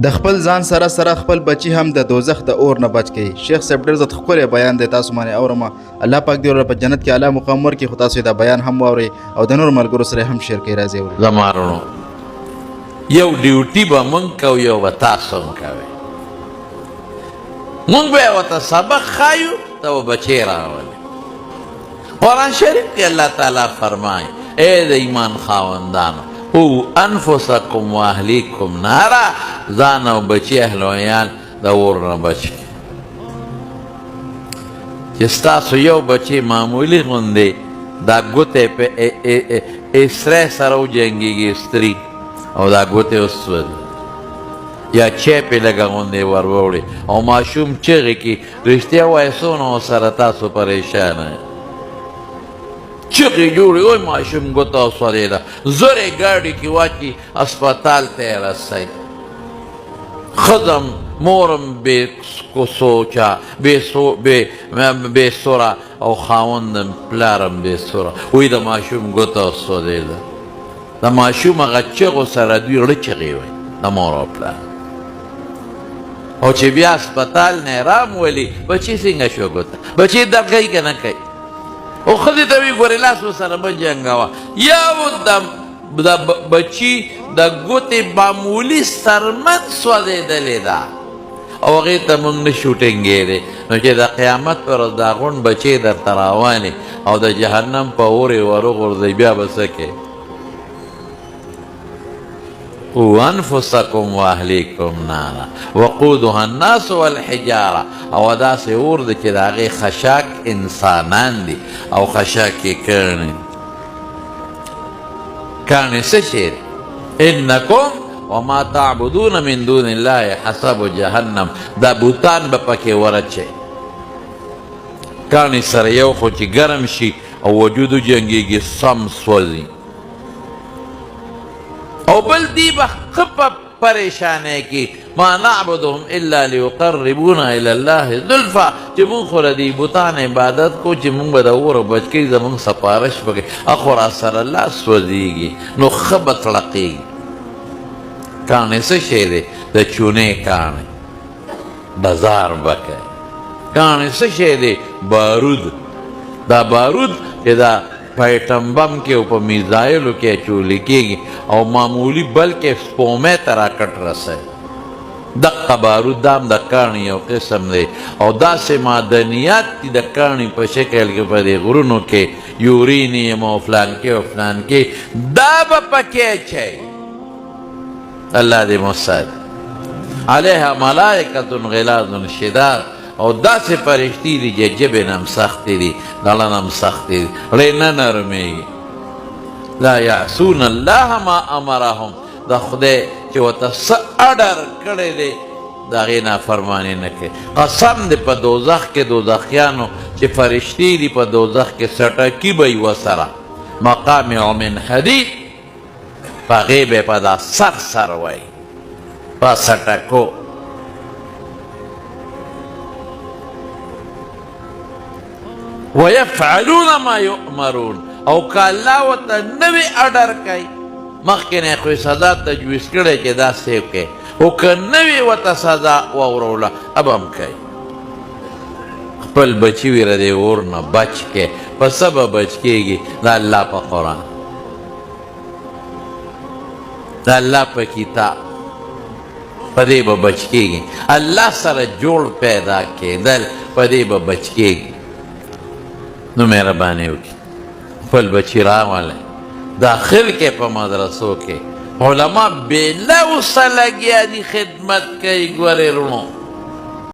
د خپل ځان سره سره خپل بچي هم د دوزخ د اور نه بچ کړي. شیخ صاحب ډېر زیات ښکلی بیان دی، تاسو باندې اورم. الله پاک دې ورله په جنت کې اعلی مقام ورکړي. خو تاسو دا بیان هم واورئ او د نور ملګرو سره هم شیر کړئ. راځئ اورئ. زما وروڼو، یو ډیوټي به مونږ کوو، یو به تاسو هم کوئ. مونږ به یې ورته سبق ښایو، ته به بچی راولې. قرآن شریف کې الله تعالی فرمایي ای د ایمان خاوندانو او انفسکم و اهلیکم نارا، ځان او بچي اهل و عیال د اور نه بچ کړي. چې ستاسو یو بچی معمولي غوندې دا ګوتې په اسرې سره وجنګېږي، استري او دا ګوتې وسوځي یا چیپې لږه غوندې ور ووړي او ماشوم چغې کړي. رښتیا وایي څونه ورسره تاسو پریشانه یې. چغې جوړې، وای ماشوم ګوته وسوځېده، زر یې ګاډي کې واچي اسپتال ته یې رسئ. ښځم مورم بې کوڅوچه بې سوره او خاوندم پلارم بې سوره. وایي د ماشوم ګوته وسوځېده. د ماشوم هغه چغو سره دوی ړه چغې وایي د مور او پلار. او چې بیا اسپتال نه یې رامولي، بچي څنګه شو ګوته؟ بچي درد کوي که نه کوي؟ او ښځې ته وایي ګورې لاس ورسره مه جنګوه. یا د بچي د ګوتې معمولي سرمن سوځېدلې ده او هغې ته موږ نشو ټینګېدی. نو چې د قیامت پر ورځ دا غونډ بچی درته روانې او د جهنم په اور یې وروغورځئ، بیا به څه کوې؟ او انفسکم و اهلیکم نارا وقودها الناس والحجاره. او داسې اور دی چې د هغې خشاک انسانان دي او خشاک یې کاڼي. کاڼي څه شی دی؟ انکم وما تعبدون من دون الله حسب جهنم. دا بوتان به پکې ورچئ. کاڼي سره یو خو چې ګرم شي او وجود وجنګېږي سم سوځي، او بل دی به ښه په پریشانۍ کې ما نعبدهم الا لیقربونا الی الله زلفا، چې مونږ خو د دې بوتان عبادت کو چې مونږ به د اوره بچ کړي، زمونږ سپارش پکې اخو را سره الله سوځېږي نو ښه به تړقېږي. کاڼی څه شی دی؟ د چونې کاڼی بازار به کوي. کاڼی څه شی دی؟ بارود. دا بارود چې دا په ایټم بم کې او په میزایلو کې اچولی کېږي او معمولي بلکې سپومې ته راکټ رسوي. دقه بارود دا هم د کاڼي یو قسم دی او داسې معدنیات دي د کاڼي په شکل کې په دې غرونو کې، یورینیم او فلانکې او فلانکې، دا به پکې اچوي. الله دې مساعد. علیها ملائکة غلاظ شداد. او داسې فرشتي دي چې ژبې نه هم سختې دي، زړه نه هم سختې دي، ړې نه نرمېږي. لا یعصون الله ما امرهم. د خدای چې ورته څه اډر کړی دی د هغې نافرماني نه کوي. قسم دی په دوزخ کې دوزخیانو چې فرشتي دي په دوزخ کې سټکي به یې ورسره مقامع من حدید، په هغې به یې په دا سر وایي په سټکو. ويفعلون ما يؤمرون. او که الله ورته نوی اډر کوي، مخکې نه یې خو سزا تجویز کړی چې داسې وکړئ، خو که نوی ورته سزا واوروله اب هم کوي. خپل بچي وي د دې اور نه بچ کړئ. په څه به بچ کېږي؟ د الله په قرآن، د الله په کتاب، په دې به بچ کېږي. الله سره جوړ پیدا کېدل، په دې به بچ کېږي. نو مهرباني وکړي خپل بچي راولئ، داخل کې په مدرسو کې علما بې لوسه لګیا دي، خدمت کوي. ګورې وروڼو